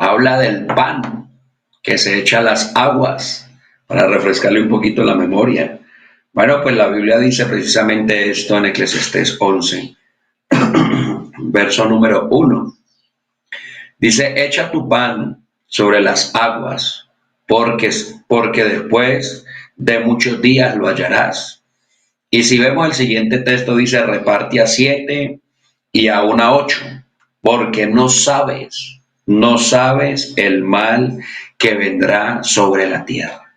habla del pan que se echa a las aguas para refrescarle un poquito la memoria. Bueno, pues la Biblia dice precisamente esto en Eclesiastés 11, verso número 1. Dice, echa tu pan sobre las aguas, porque después de muchos días lo hallarás. Y si vemos el siguiente texto, dice, reparte a 7 y aún a 8, porque no sabes el mal que vendrá sobre la tierra.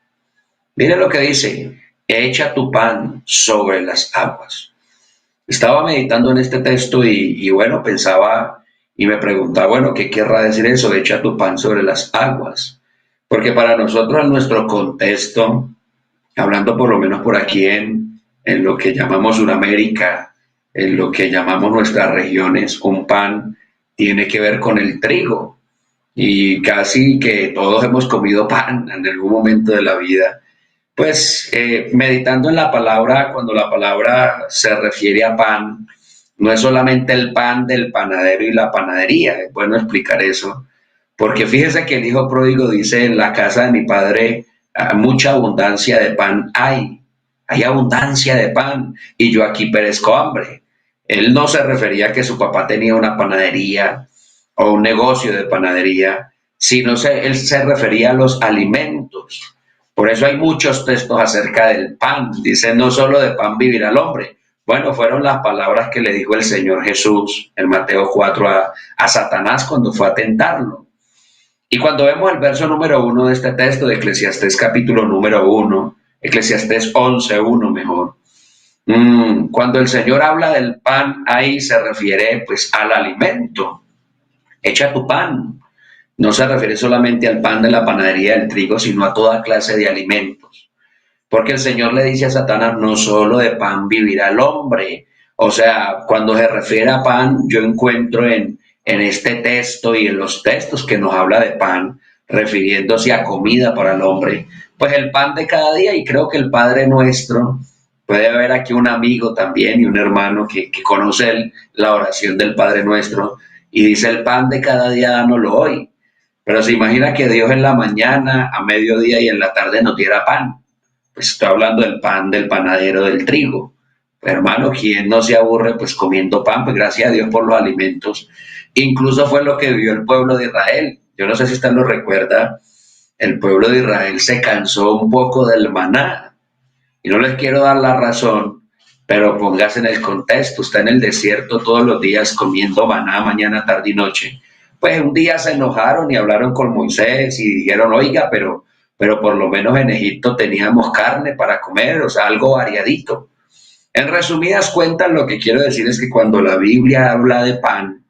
Mire lo que dice, echa tu pan sobre las aguas. Estaba meditando en este texto y bueno, pensaba y me preguntaba, bueno, ¿qué querrá decir eso? Echa tu pan sobre las aguas. Porque para nosotros, en nuestro contexto, hablando por lo menos por aquí en lo que llamamos Sudamérica, en lo que llamamos nuestras regiones, un pan tiene que ver con el trigo. Y casi que todos hemos comido pan en algún momento de la vida. Pues meditando en la palabra, cuando la palabra se refiere a pan, no es solamente el pan del panadero y la panadería, es bueno explicar eso, porque fíjese que el hijo pródigo dice, en la casa de mi padre mucha abundancia de pan hay abundancia de pan y yo aquí perezco hambre. Él no se refería a que su papá tenía una panadería o un negocio de panadería, sino él se refería a los alimentos. Por eso hay muchos textos acerca del pan. Dice, no solo de pan vivirá el hombre. Bueno, fueron las palabras que le dijo el Señor Jesús en Mateo 4 a Satanás cuando fue a tentarlo. Y cuando vemos el verso número 1 de este texto de Eclesiastés capítulo número 1, Eclesiastés 11:1 mejor, cuando el Señor habla del pan, ahí se refiere pues al alimento. Echa tu pan. No se refiere solamente al pan de la panadería del trigo, sino a toda clase de alimentos. Porque el Señor le dice a Satanás, no solo de pan vivirá el hombre. O sea, cuando se refiere a pan, yo encuentro en este texto y en los textos que nos habla de pan, refiriéndose a comida para el hombre, pues el pan de cada día, y creo que el Padre Nuestro, puede haber aquí un amigo también y un hermano que conoce la oración del Padre Nuestro, y dice, el pan de cada día dánoslo hoy. Pero se imagina que Dios en la mañana, a mediodía y en la tarde nos diera pan. Pues estoy hablando del pan del panadero del trigo. Pues hermano, ¿quién no se aburre pues comiendo pan? Pues gracias a Dios por los alimentos. Incluso fue lo que vivió el pueblo de Israel. Yo no sé si usted lo recuerda, el pueblo de Israel se cansó un poco del maná. Y no les quiero dar la razón, pero póngase en el contexto. Está en el desierto todos los días comiendo maná mañana, tarde y noche. Pues un día se enojaron y hablaron con Moisés y dijeron, oiga, pero por lo menos en Egipto teníamos carne para comer, o sea, algo variadito. En resumidas cuentas, lo que quiero decir es que cuando la Biblia habla de pan,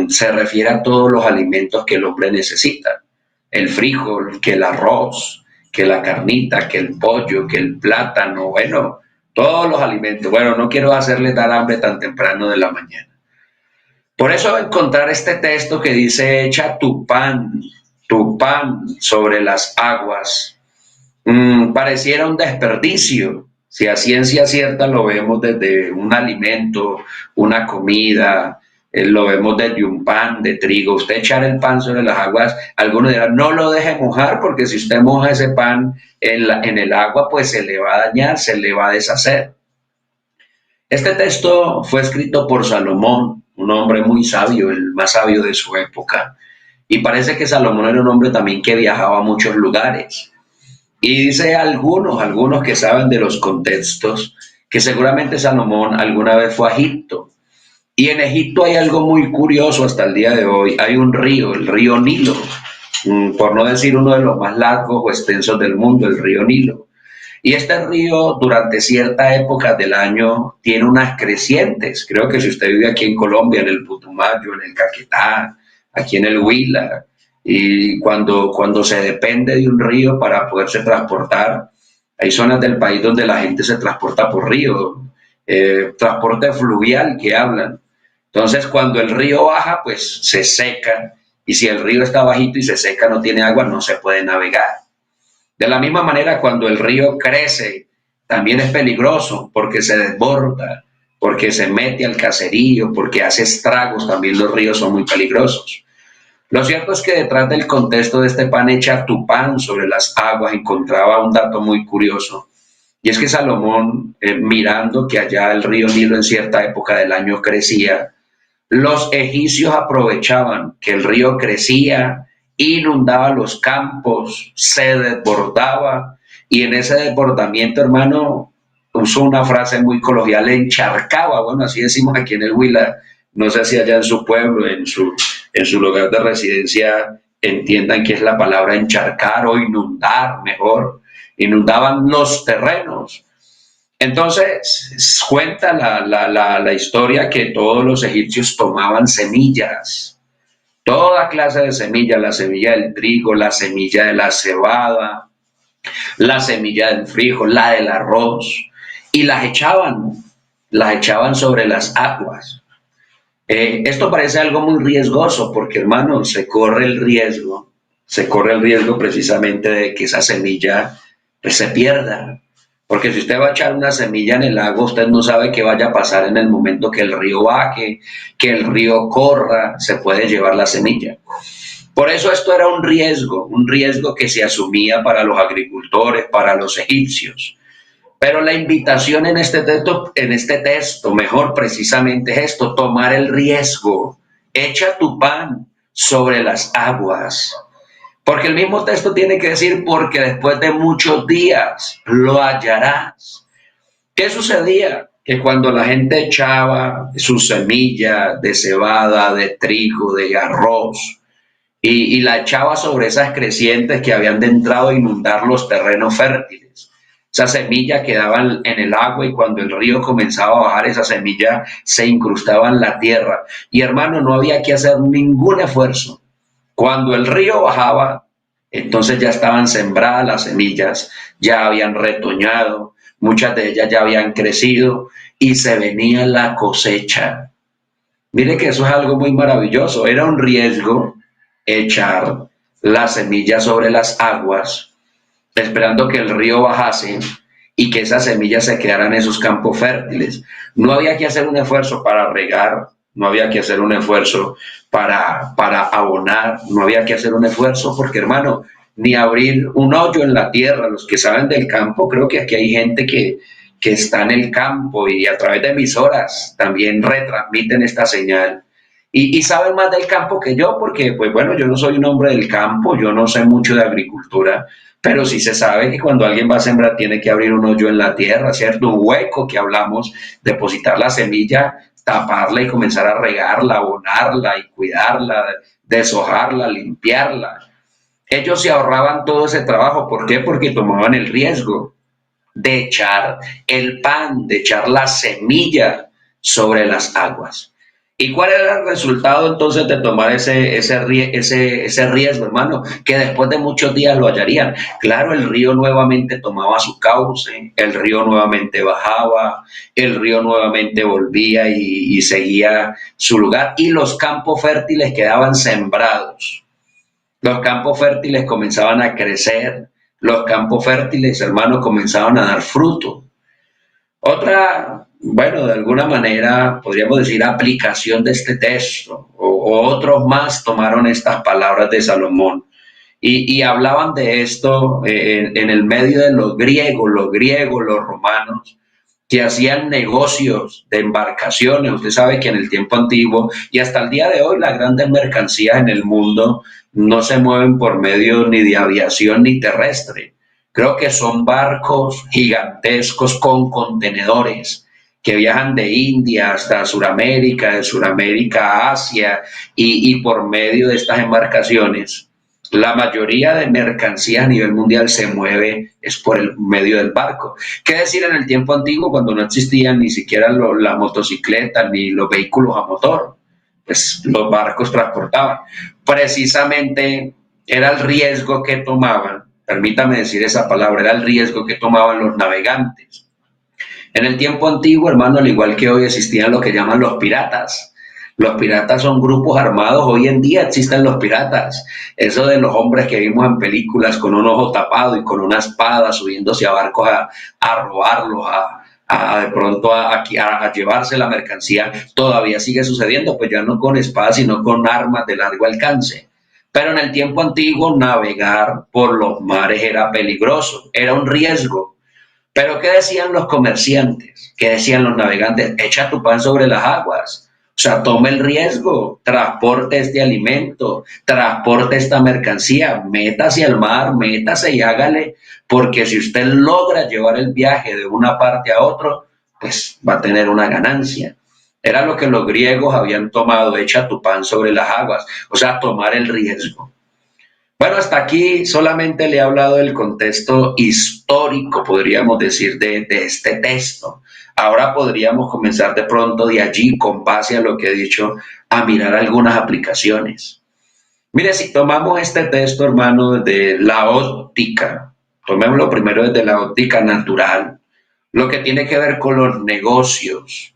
se refiere a todos los alimentos que el hombre necesita. El frijol, que el arroz, que la carnita, que el pollo, que el plátano, bueno, todos los alimentos. Bueno, no quiero hacerle dar hambre tan temprano de la mañana. Por eso encontrar este texto que dice, echa tu pan sobre las aguas, pareciera un desperdicio. Si a ciencia cierta lo vemos desde un alimento, una comida, lo vemos desde un pan de trigo. Usted echar el pan sobre las aguas, algunos dirán, no lo deje mojar, porque si usted moja ese pan en el agua, pues se le va a dañar, se le va a deshacer. Este texto fue escrito por Salomón, un hombre muy sabio, el más sabio de su época. Y parece que Salomón era un hombre también que viajaba a muchos lugares. Y dice algunos que saben de los contextos, que seguramente Salomón alguna vez fue a Egipto. Y en Egipto hay algo muy curioso hasta el día de hoy. Hay un río, el río Nilo, por no decir uno de los más largos o extensos del mundo, el río Nilo. Y este río durante cierta época del año tiene unas crecientes. Creo que si usted vive aquí en Colombia, en el Putumayo, en el Caquetá, aquí en el Huila, y cuando se depende de un río para poderse transportar, hay zonas del país donde la gente se transporta por río, transporte fluvial que hablan. Entonces cuando el río baja, pues se seca, y si el río está bajito y se seca, no tiene agua, no se puede navegar. De la misma manera, cuando el río crece, también es peligroso porque se desborda, porque se mete al caserío, porque hace estragos, también los ríos son muy peligrosos. Lo cierto es que detrás del contexto de este pan, echa tu pan sobre las aguas, encontraba un dato muy curioso. Y es que Salomón, mirando que allá el río Nilo en cierta época del año crecía, los egipcios aprovechaban que el río crecía, inundaba los campos, se desbordaba, y en ese desbordamiento, hermano, usó una frase muy coloquial, encharcaba, bueno, así decimos aquí en el Huila, no sé si allá en su pueblo, en su lugar de residencia, entiendan que es la palabra encharcar o inundar, mejor, inundaban los terrenos. Entonces, cuenta la historia que todos los egipcios tomaban semillas, toda clase de semillas, la semilla del trigo, la semilla de la cebada, la semilla del frijol, la del arroz, y las echaban sobre las aguas. Esto parece algo muy riesgoso porque, hermano, se corre el riesgo precisamente de que esa semilla pues, se pierda. Porque si usted va a echar una semilla en el agua, usted no sabe qué vaya a pasar en el momento que el río baje, que el río corra, se puede llevar la semilla. Por eso esto era un riesgo que se asumía para los agricultores, para los egipcios. Pero la invitación en este texto, mejor precisamente es esto, tomar el riesgo. Echa tu pan sobre las aguas. Porque el mismo texto tiene que decir, porque después de muchos días lo hallarás. ¿Qué sucedía? Que cuando la gente echaba su semilla de cebada, de trigo, de arroz, y la echaba sobre esas crecientes que habían de entrado a inundar los terrenos fértiles. Esa semilla quedaba en el agua y cuando el río comenzaba a bajar, esa semilla se incrustaba en la tierra. Y hermano, no había que hacer ningún esfuerzo. Cuando el río bajaba, entonces ya estaban sembradas las semillas, ya habían retoñado, muchas de ellas ya habían crecido y se venía la cosecha. Mire que eso es algo muy maravilloso, era un riesgo echar la semilla sobre las aguas, esperando que el río bajase y que esas semillas se quedaran en esos campos fértiles. No había que hacer un esfuerzo para regar, no había que hacer un esfuerzo para abonar, no había que hacer un esfuerzo porque, hermano, ni abrir un hoyo en la tierra. Los que saben del campo, creo que aquí hay gente que está en el campo y a través de emisoras también retransmiten esta señal. Y saben más del campo que yo, porque, pues bueno, yo no soy un hombre del campo, yo no sé mucho de agricultura, pero sí se sabe que cuando alguien va a sembrar tiene que abrir un hoyo en la tierra, ¿cierto? Un hueco que hablamos, depositar la semilla, taparla y comenzar a regarla, abonarla y cuidarla, deshojarla, limpiarla. Ellos se ahorraban todo ese trabajo, ¿por qué? Porque tomaban el riesgo de echar el pan, de echar la semilla sobre las aguas. ¿Y cuál era el resultado entonces de tomar ese riesgo, hermano? Que después de muchos días lo hallarían. Claro, el río nuevamente tomaba su cauce, el río nuevamente bajaba, el río nuevamente volvía y seguía su lugar y los campos fértiles quedaban sembrados. Los campos fértiles comenzaban a crecer, los campos fértiles, hermano, comenzaban a dar fruto. Otra, bueno, de alguna manera podríamos decir aplicación de este texto, o otros más tomaron estas palabras de Salomón y hablaban de esto en el medio de los griegos, los romanos, que hacían negocios de embarcaciones. Usted sabe que en el tiempo antiguo y hasta el día de hoy las grandes mercancías en el mundo no se mueven por medio ni de aviación ni terrestre. Creo que son barcos gigantescos con contenedores que viajan de India hasta Sudamérica, de Sudamérica a Asia y por medio de estas embarcaciones la mayoría de mercancías a nivel mundial se mueve es por el medio del barco. ¿Qué decir en el tiempo antiguo cuando no existían ni siquiera las motocicletas ni los vehículos a motor? Pues los barcos transportaban. Precisamente era el riesgo que tomaban, permítame decir esa palabra, era el riesgo que tomaban los navegantes. En el tiempo antiguo, hermano, al igual que hoy existían lo que llaman los piratas. Los piratas son grupos armados, hoy en día existen los piratas. Eso de los hombres que vimos en películas con un ojo tapado y con una espada subiéndose a barcos a robarlos, de pronto a llevarse la mercancía, todavía sigue sucediendo, pues ya no con espadas, sino con armas de largo alcance. Pero en el tiempo antiguo navegar por los mares era peligroso, era un riesgo. Pero ¿qué decían los comerciantes? ¿Qué decían los navegantes? Echa tu pan sobre las aguas. O sea, tome el riesgo, transporte este alimento, transporte esta mercancía, métase al mar, métase y hágale, porque si usted logra llevar el viaje de una parte a otra, pues va a tener una ganancia. Era lo que los griegos habían tomado, echa tu pan sobre las aguas, o sea, tomar el riesgo. Bueno, hasta aquí solamente le he hablado del contexto histórico, podríamos decir, de este texto. Ahora podríamos comenzar de pronto de allí, con base a lo que he dicho, a mirar algunas aplicaciones. Mire, si tomamos este texto, hermano, desde la óptica, tomémoslo primero desde la óptica natural, lo que tiene que ver con los negocios.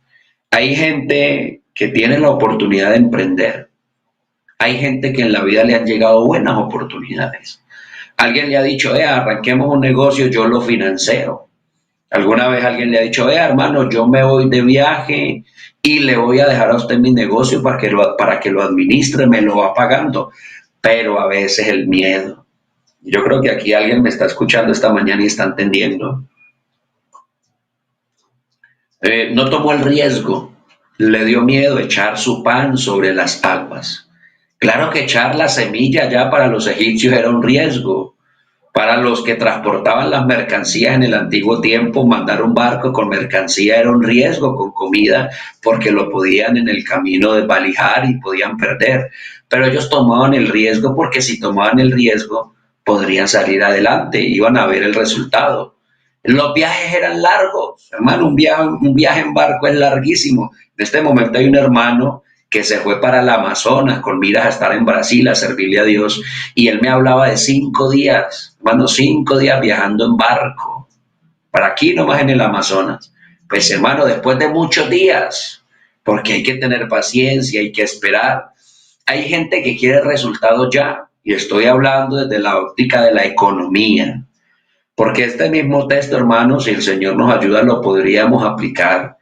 Hay gente que tiene la oportunidad de emprender. Hay gente que en la vida le han llegado buenas oportunidades. Alguien le ha dicho, arranquemos un negocio, yo lo financio. Alguna vez alguien le ha dicho, hermano, yo me voy de viaje y le voy a dejar a usted mi negocio para que lo administre, me lo va pagando. Pero a veces el miedo. Yo creo que aquí alguien me está escuchando esta mañana y está entendiendo. No tomó el riesgo, le dio miedo echar su pan sobre las aguas. Claro que echar la semilla ya para los egipcios era un riesgo. Para los que transportaban las mercancías en el antiguo tiempo, mandar un barco con mercancía era un riesgo, con comida, porque lo podían en el camino desvalijar y podían perder. Pero ellos tomaban el riesgo porque si tomaban el riesgo, podrían salir adelante, iban a ver el resultado. Los viajes eran largos, hermano, un viaje en barco es larguísimo. En este momento hay un hermano que se fue para el Amazonas con miras a estar en Brasil a servirle a Dios, y él me hablaba de 5 días, hermano, 5 días viajando en barco, para aquí nomás en el Amazonas. Pues hermano, después de muchos días, porque hay que tener paciencia, hay que esperar. Hay gente que quiere resultados ya, y estoy hablando desde la óptica de la economía. Porque este mismo texto, hermanos, si el Señor nos ayuda, lo podríamos aplicar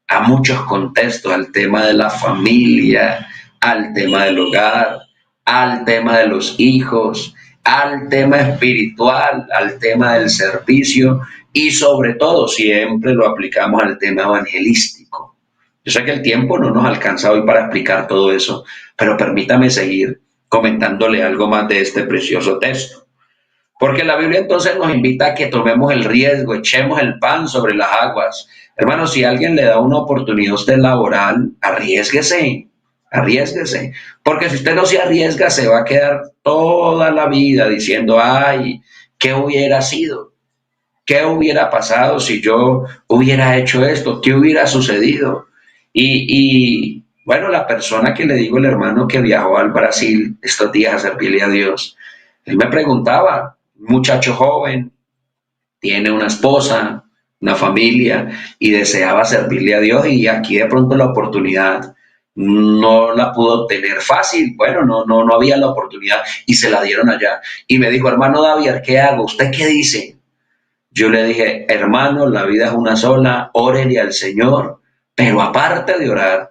a muchos contextos, al tema de la familia, al tema del hogar, al tema de los hijos, al tema espiritual, al tema del servicio y sobre todo siempre lo aplicamos al tema evangelístico. Yo sé que el tiempo no nos alcanza hoy para explicar todo eso, pero permítame seguir comentándole algo más de este precioso texto. Porque la Biblia entonces nos invita a que tomemos el riesgo, echemos el pan sobre las aguas. Hermano, si alguien le da una oportunidad a usted laboral, arriésguese, arriésguese. Porque si usted no se arriesga, se va a quedar toda la vida diciendo, ay, ¿qué hubiera sido? ¿Qué hubiera pasado si yo hubiera hecho esto? ¿Qué hubiera sucedido? Bueno, la persona que le digo, el hermano que viajó al Brasil estos días a servirle a Dios, él me preguntaba, un muchacho joven, tiene una esposa, una familia y deseaba servirle a Dios, y aquí de pronto la oportunidad no la pudo tener fácil, bueno, no había la oportunidad y se la dieron allá. Y me dijo, hermano David, ¿qué hago? ¿Usted qué dice? Yo le dije, hermano, la vida es una sola, órele al Señor, pero aparte de orar,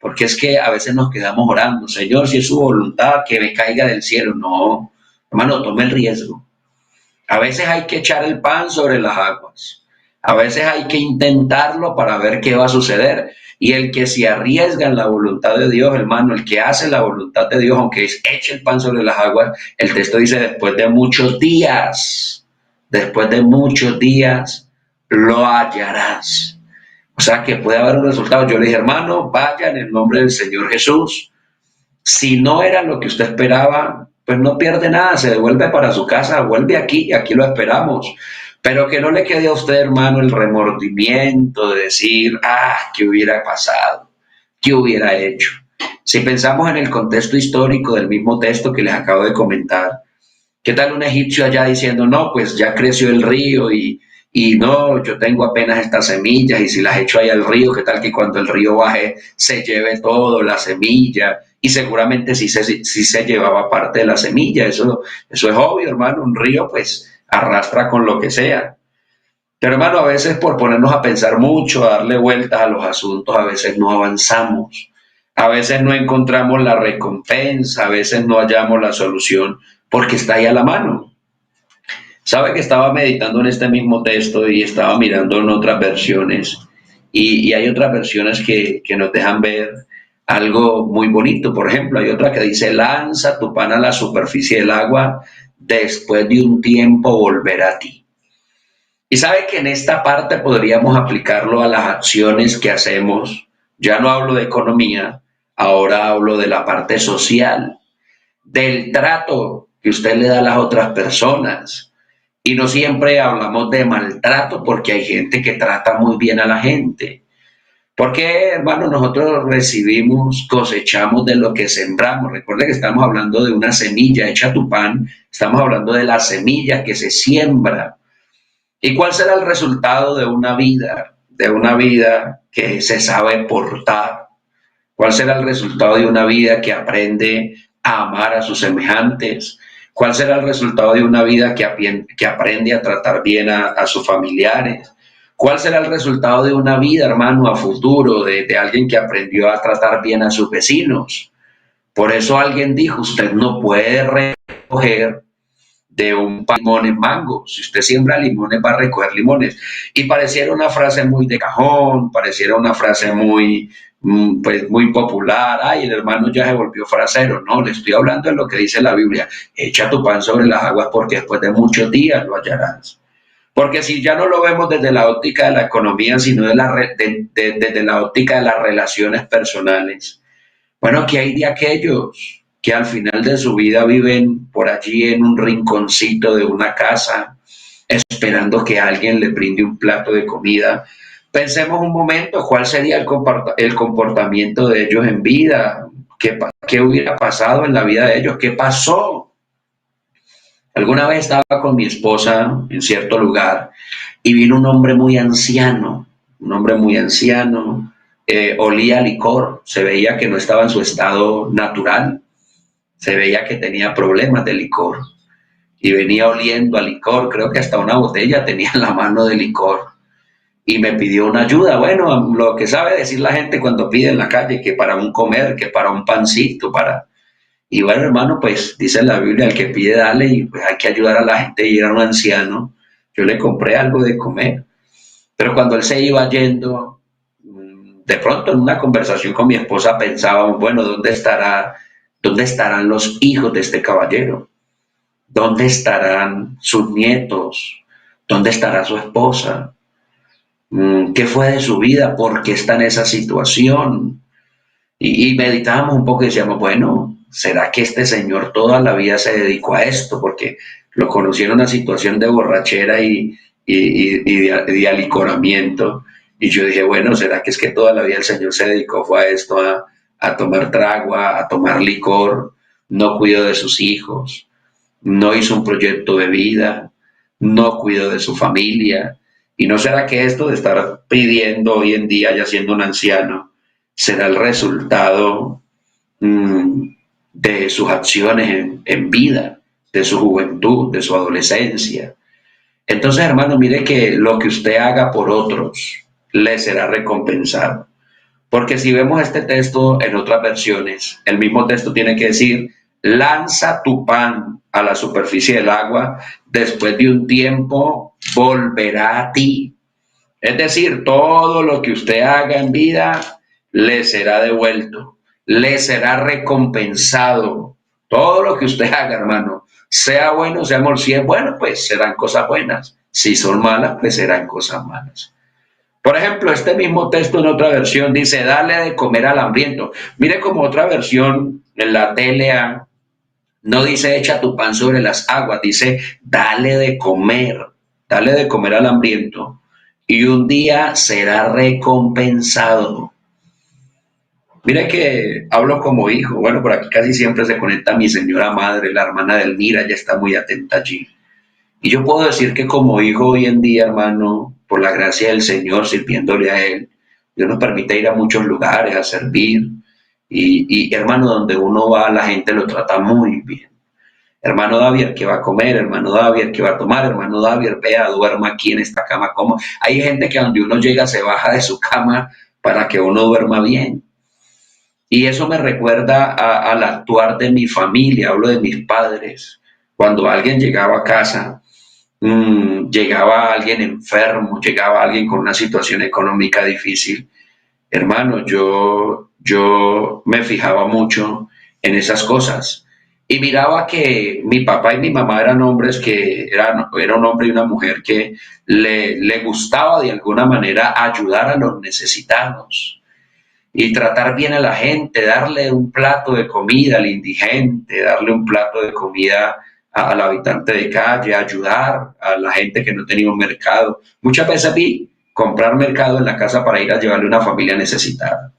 porque es que a veces nos quedamos orando, Señor, si es su voluntad, que me caiga del cielo. No, hermano, tome el riesgo. A veces hay que echar el pan sobre las aguas. A veces hay que intentarlo para ver qué va a suceder. Y el que se arriesga en la voluntad de Dios, hermano, el que hace la voluntad de Dios, aunque eche el pan sobre las aguas, el texto dice después de muchos días, lo hallarás. O sea que puede haber un resultado. Yo le dije, hermano, vaya en el nombre del Señor Jesús. Si no era lo que usted esperaba, pues no pierde nada, se devuelve para su casa, vuelve aquí, aquí lo esperamos. Pero que no le quede a usted, hermano, el remordimiento de decir, ¿qué hubiera pasado? ¿Qué hubiera hecho? Si pensamos en el contexto histórico del mismo texto que les acabo de comentar, ¿qué tal un egipcio allá diciendo, no, pues ya creció el río y no, yo tengo apenas estas semillas y si las echo ahí al río, qué tal que cuando el río baje se lleve todo, la semilla? Y seguramente sí se llevaba parte de la semilla, eso es obvio, hermano, un río pues arrastra con lo que sea. Pero hermano, a veces por ponernos a pensar mucho, a darle vueltas a los asuntos, a veces no avanzamos. A veces no encontramos la recompensa, a veces no hallamos la solución porque está ahí a la mano. Sabe que estaba meditando en este mismo texto y estaba mirando en otras versiones y hay otras versiones que nos dejan ver algo muy bonito. Por ejemplo, hay otra que dice, lanza tu pan a la superficie del agua, después de un tiempo volverá a ti. Y sabe que en esta parte podríamos aplicarlo a las acciones que hacemos. Ya no hablo de economía, ahora hablo de la parte social, del trato que usted le da a las otras personas. Y no siempre hablamos de maltrato porque hay gente que trata muy bien a la gente. Porque, hermano, nosotros recibimos, cosechamos de lo que sembramos. Recuerde que estamos hablando de una semilla, echa tu pan, estamos hablando de la semilla que se siembra. ¿Y cuál será el resultado de una vida? De una vida que se sabe portar. ¿Cuál será el resultado de una vida que aprende a amar a sus semejantes? ¿Cuál será el resultado de una vida que aprende a tratar bien a sus familiares? ¿Cuál será el resultado de una vida, hermano, a futuro, de alguien que aprendió a tratar bien a sus vecinos? Por eso alguien dijo, usted no puede recoger de un limones mango. Si usted siembra limones, va a recoger limones. Y pareciera una frase muy de cajón, pareciera una frase muy, pues, muy popular. Ay, el hermano ya se volvió frasero. No, le estoy hablando de lo que dice la Biblia. Echa tu pan sobre las aguas porque después de muchos días lo hallarás. Porque si ya no lo vemos desde la óptica de la economía, sino desde la óptica de las relaciones personales, bueno, ¿qué hay de aquellos que al final de su vida viven por allí en un rinconcito de una casa, esperando que alguien le brinde un plato de comida? Pensemos un momento, ¿cuál sería el comportamiento de ellos en vida? ¿Qué hubiera pasado en la vida de ellos? ¿Qué pasó? Alguna vez estaba con mi esposa en cierto lugar y vino un hombre muy anciano, olía a licor, se veía que no estaba en su estado natural, se veía que tenía problemas de licor y venía oliendo a licor, creo que hasta una botella tenía en la mano de licor y me pidió una ayuda. Bueno, lo que sabe decir la gente cuando pide en la calle, que para un comer, que para un pancito, para... Y bueno, hermano, pues dice la Biblia, el que pide dale y pues hay que ayudar a la gente y era un anciano. Yo le compré algo de comer, pero cuando él se iba yendo, de pronto en una conversación con mi esposa pensábamos, bueno, dónde estarán los hijos de este caballero? ¿Dónde estarán sus nietos? ¿Dónde estará su esposa? ¿Qué fue de su vida? ¿Por qué está en esa situación? Y meditábamos un poco y decíamos, bueno, ¿será que este señor toda la vida se dedicó a esto? Porque lo conocí en una situación de borrachera y de alicoramiento. Y yo dije, bueno, ¿será que es que toda la vida el señor se dedicó fue a esto, a tomar trago, a tomar licor? No cuidó de sus hijos, no hizo un proyecto de vida, no cuidó de su familia. ¿Y no será que esto de estar pidiendo hoy en día, ya siendo un anciano, será el resultado de sus acciones en vida, de su juventud, de su adolescencia? Entonces, hermano, mire que lo que usted haga por otros le será recompensado. Porque si vemos este texto en otras versiones, el mismo texto tiene que decir, lanza tu pan a la superficie del agua, después de un tiempo volverá a ti. Es decir, todo lo que usted haga en vida le será devuelto, le será recompensado. Todo lo que usted haga, hermano, sea bueno, sea mal, si es bueno, pues serán cosas buenas. Si son malas, pues serán cosas malas. Por ejemplo, este mismo texto en otra versión dice, dale de comer al hambriento. Mire como otra versión en la TLA no dice echa tu pan sobre las aguas, dice dale de comer al hambriento y un día será recompensado. Mire que hablo como hijo. Bueno, por aquí casi siempre se conecta mi señora madre, la hermana de Elmira, ella está muy atenta allí. Y yo puedo decir que como hijo hoy en día, hermano, por la gracia del Señor, sirviéndole a Él, Dios nos permite ir a muchos lugares a servir. Y hermano, donde uno va, la gente lo trata muy bien. Hermano David, ¿qué va a comer? Hermano David, ¿qué va a tomar? Hermano David, vea, duerma aquí en esta cama. ¿Cómo? Hay gente que donde uno llega se baja de su cama para que uno duerma bien. Y eso me recuerda al actuar de mi familia, hablo de mis padres. Cuando alguien llegaba a casa, llegaba alguien enfermo, llegaba alguien con una situación económica difícil, hermano, yo me fijaba mucho en esas cosas y miraba que mi papá y mi mamá eran hombres era un hombre y una mujer que le gustaba de alguna manera ayudar a los necesitados y tratar bien a la gente, darle un plato de comida al indigente, darle un plato de comida al habitante de calle, ayudar a la gente que no tenía un mercado. Muchas veces vi comprar mercado en la casa para ir a llevarle a una familia necesitada.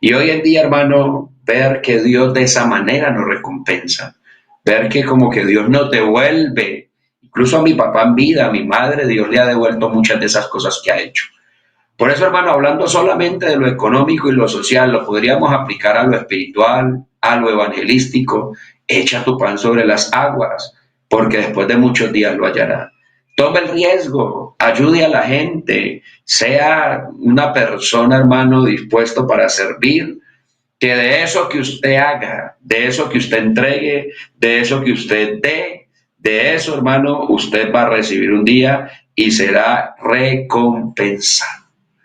Y hoy en día, hermano, ver que Dios de esa manera nos recompensa, ver que como que Dios nos devuelve, incluso a mi papá en vida, a mi madre, Dios le ha devuelto muchas de esas cosas que ha hecho. Por eso, hermano, hablando solamente de lo económico y lo social, lo podríamos aplicar a lo espiritual, a lo evangelístico. Echa tu pan sobre las aguas, porque después de muchos días lo hallará. Tome el riesgo, ayude a la gente, sea una persona, hermano, dispuesto para servir, que de eso que usted haga, de eso que usted entregue, de eso que usted dé, de eso, hermano, usted va a recibir un día y será recompensado.